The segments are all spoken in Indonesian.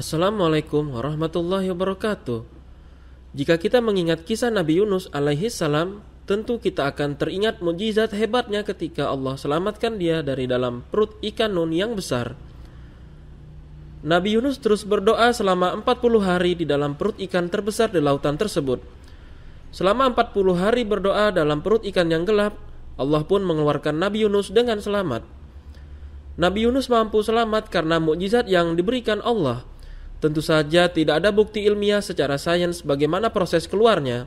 Assalamualaikum warahmatullahi wabarakatuh. Jika kita mengingat kisah Nabi Yunus alaihi salam, tentu kita akan teringat mukjizat hebatnya ketika Allah selamatkan dia dari dalam perut ikan nun yang besar. Nabi Yunus terus berdoa selama 40 hari di dalam perut ikan terbesar di lautan tersebut. Selama 40 hari berdoa dalam perut ikan yang gelap, Allah pun mengeluarkan Nabi Yunus dengan selamat. Nabi Yunus mampu selamat karena mukjizat yang diberikan Allah. Tentu saja tidak ada bukti ilmiah secara sains bagaimana proses keluarnya.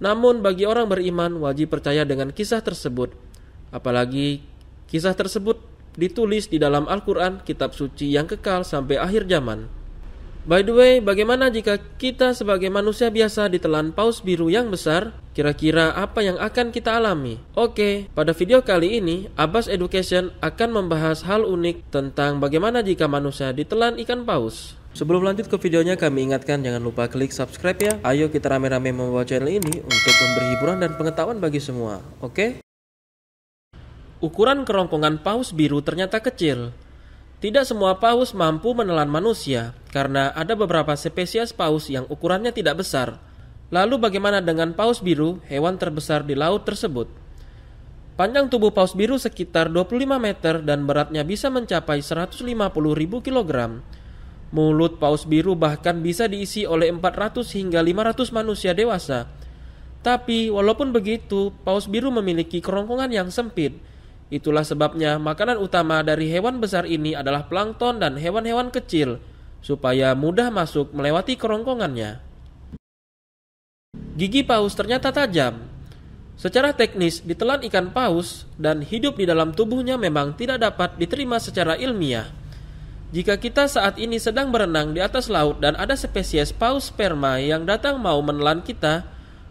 Namun bagi orang beriman wajib percaya dengan kisah tersebut. Apalagi kisah tersebut ditulis di dalam Al-Quran, kitab suci yang kekal sampai akhir zaman. By the way, bagaimana jika kita sebagai manusia biasa ditelan paus biru yang besar? Kira-kira apa yang akan kita alami? Oke, pada video kali ini Abbas Education akan membahas hal unik tentang bagaimana jika manusia ditelan ikan paus. Sebelum lanjut ke videonya, kami ingatkan jangan lupa klik subscribe ya. Ayo kita rame-rame membawa channel ini untuk memberi hiburan dan pengetahuan bagi semua. Oke? Ukuran kerongkongan paus biru ternyata kecil. Tidak semua paus mampu menelan manusia, karena ada beberapa spesies paus yang ukurannya tidak besar. Lalu bagaimana dengan paus biru, hewan terbesar di laut tersebut? Panjang tubuh paus biru sekitar 25 meter dan beratnya bisa mencapai 150.000 kg. Mulut paus biru bahkan bisa diisi oleh 400 hingga 500 manusia dewasa. Tapi walaupun begitu, paus biru memiliki kerongkongan yang sempit. Itulah sebabnya makanan utama dari hewan besar ini adalah plankton dan hewan-hewan kecil, supaya mudah masuk melewati kerongkongannya. Gigi paus ternyata tajam. Secara teknis, ditelan ikan paus dan hidup di dalam tubuhnya memang tidak dapat diterima secara ilmiah. Jika kita saat ini sedang berenang di atas laut dan ada spesies paus sperma yang datang mau menelan kita,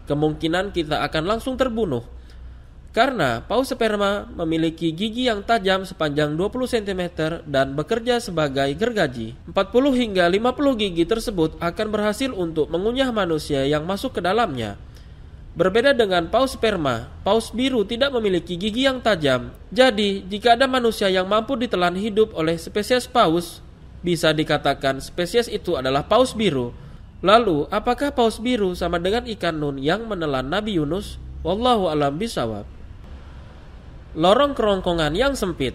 kemungkinan kita akan langsung terbunuh. Karena paus sperma memiliki gigi yang tajam sepanjang 20 cm dan bekerja sebagai gergaji. 40 hingga 50 gigi tersebut akan berhasil untuk mengunyah manusia yang masuk ke dalamnya. Berbeda dengan paus sperma, paus biru tidak memiliki gigi yang tajam. Jadi, jika ada manusia yang mampu ditelan hidup oleh spesies paus, bisa dikatakan spesies itu adalah paus biru. Lalu, apakah paus biru sama dengan ikan nun yang menelan Nabi Yunus? Wallahu a'lam bishawab. Lorong kerongkongan yang sempit.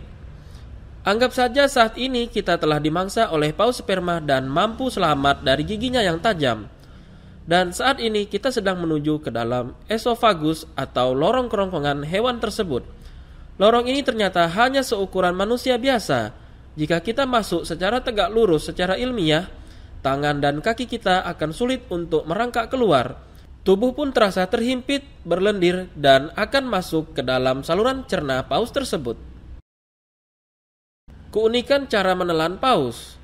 Anggap saja saat ini kita telah dimangsa oleh paus sperma dan mampu selamat dari giginya yang tajam. Dan saat ini kita sedang menuju ke dalam esofagus atau lorong kerongkongan hewan tersebut. Lorong ini ternyata hanya seukuran manusia biasa. Jika kita masuk secara tegak lurus secara ilmiah, tangan dan kaki kita akan sulit untuk merangkak keluar. Tubuh pun terasa terhimpit, berlendir, dan akan masuk ke dalam saluran cerna paus tersebut. Keunikan cara menelan paus.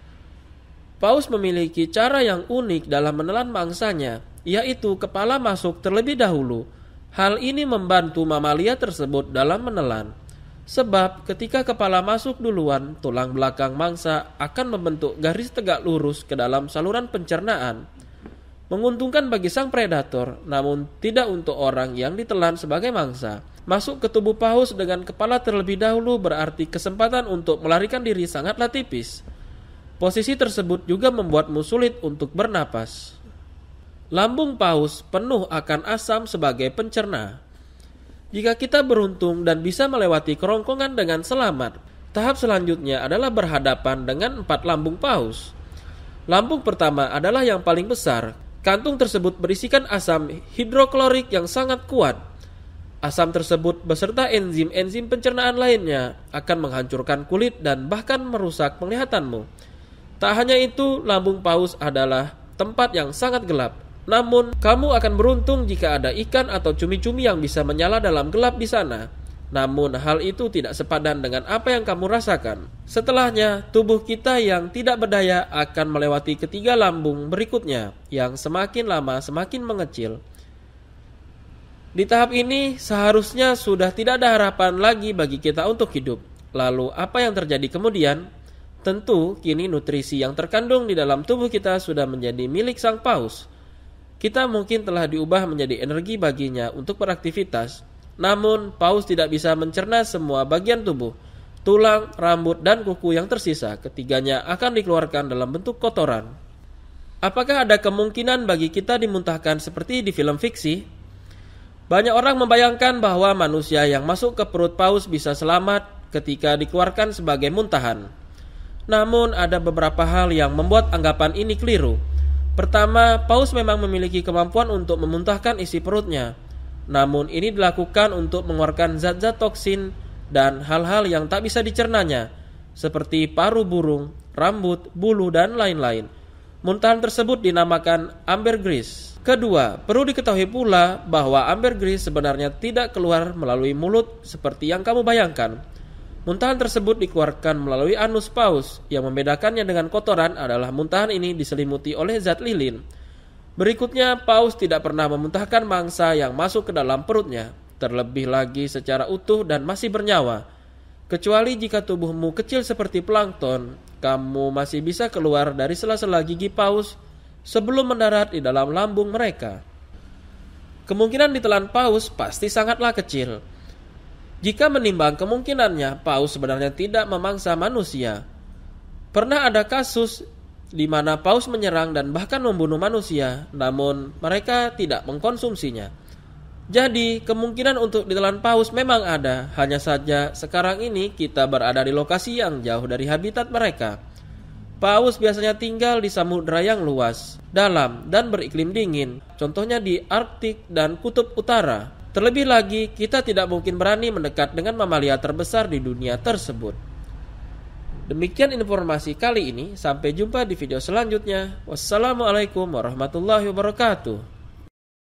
Paus memiliki cara yang unik dalam menelan mangsanya, yaitu kepala masuk terlebih dahulu. Hal ini membantu mamalia tersebut dalam menelan. Sebab ketika kepala masuk duluan, tulang belakang mangsa akan membentuk garis tegak lurus ke dalam saluran pencernaan. Menguntungkan bagi sang predator, namun tidak untuk orang yang ditelan sebagai mangsa. Masuk ke tubuh paus dengan kepala terlebih dahulu berarti kesempatan untuk melarikan diri sangatlah tipis. Posisi tersebut juga membuatmu sulit untuk bernapas. Lambung paus penuh akan asam sebagai pencerna. Jika kita beruntung dan bisa melewati kerongkongan dengan selamat, tahap selanjutnya adalah berhadapan dengan 4 lambung paus. Lambung pertama adalah yang paling besar. Kantung tersebut berisikan asam hidroklorik yang sangat kuat. Asam tersebut beserta enzim-enzim pencernaan lainnya akan menghancurkan kulit dan bahkan merusak penglihatanmu. Tak hanya itu, lambung paus adalah tempat yang sangat gelap. Namun, kamu akan beruntung jika ada ikan atau cumi-cumi yang bisa menyala dalam gelap di sana. Namun, hal itu tidak sepadan dengan apa yang kamu rasakan. Setelahnya, tubuh kita yang tidak berdaya akan melewati ketiga lambung berikutnya, yang semakin lama semakin mengecil. Di tahap ini, seharusnya sudah tidak ada harapan lagi bagi kita untuk hidup. Lalu, apa yang terjadi kemudian? Tentu, kini nutrisi yang terkandung di dalam tubuh kita sudah menjadi milik sang paus. Kita mungkin telah diubah menjadi energi baginya untuk beraktivitas. Namun, paus tidak bisa mencerna semua bagian tubuh. Tulang, rambut, dan kuku yang tersisa, ketiganya akan dikeluarkan dalam bentuk kotoran. Apakah ada kemungkinan bagi kita dimuntahkan seperti di film fiksi? Banyak orang membayangkan bahwa manusia yang masuk ke perut paus bisa selamat ketika dikeluarkan sebagai muntahan. Namun ada beberapa hal yang membuat anggapan ini keliru. Pertama, paus memang memiliki kemampuan untuk memuntahkan isi perutnya. Namun ini dilakukan untuk mengeluarkan zat-zat toksin dan hal-hal yang tak bisa dicernanya, seperti paru burung, rambut, bulu, dan lain-lain. Muntahan tersebut dinamakan ambergris. Kedua, perlu diketahui pula bahwa ambergris sebenarnya tidak keluar melalui mulut seperti yang kamu bayangkan. Muntahan tersebut dikeluarkan melalui anus paus. Yang membedakannya dengan kotoran adalah muntahan ini diselimuti oleh zat lilin. Berikutnya, paus tidak pernah memuntahkan mangsa yang masuk ke dalam perutnya, terlebih lagi secara utuh dan masih bernyawa. Kecuali jika tubuhmu kecil seperti plankton, kamu masih bisa keluar dari sela-sela gigi paus sebelum mendarat di dalam lambung mereka. Kemungkinan ditelan paus pasti sangatlah kecil. Jika menimbang kemungkinannya, paus sebenarnya tidak memangsa manusia. Pernah ada kasus di mana paus menyerang dan bahkan membunuh manusia, namun mereka tidak mengkonsumsinya. Jadi, kemungkinan untuk ditelan paus memang ada, hanya saja sekarang ini kita berada di lokasi yang jauh dari habitat mereka. Paus biasanya tinggal di samudera yang luas, dalam, dan beriklim dingin, contohnya di Arktik dan Kutub Utara. Terlebih lagi, kita tidak mungkin berani mendekat dengan mamalia terbesar di dunia tersebut. Demikian informasi kali ini, sampai jumpa di video selanjutnya. Wassalamualaikum warahmatullahi wabarakatuh.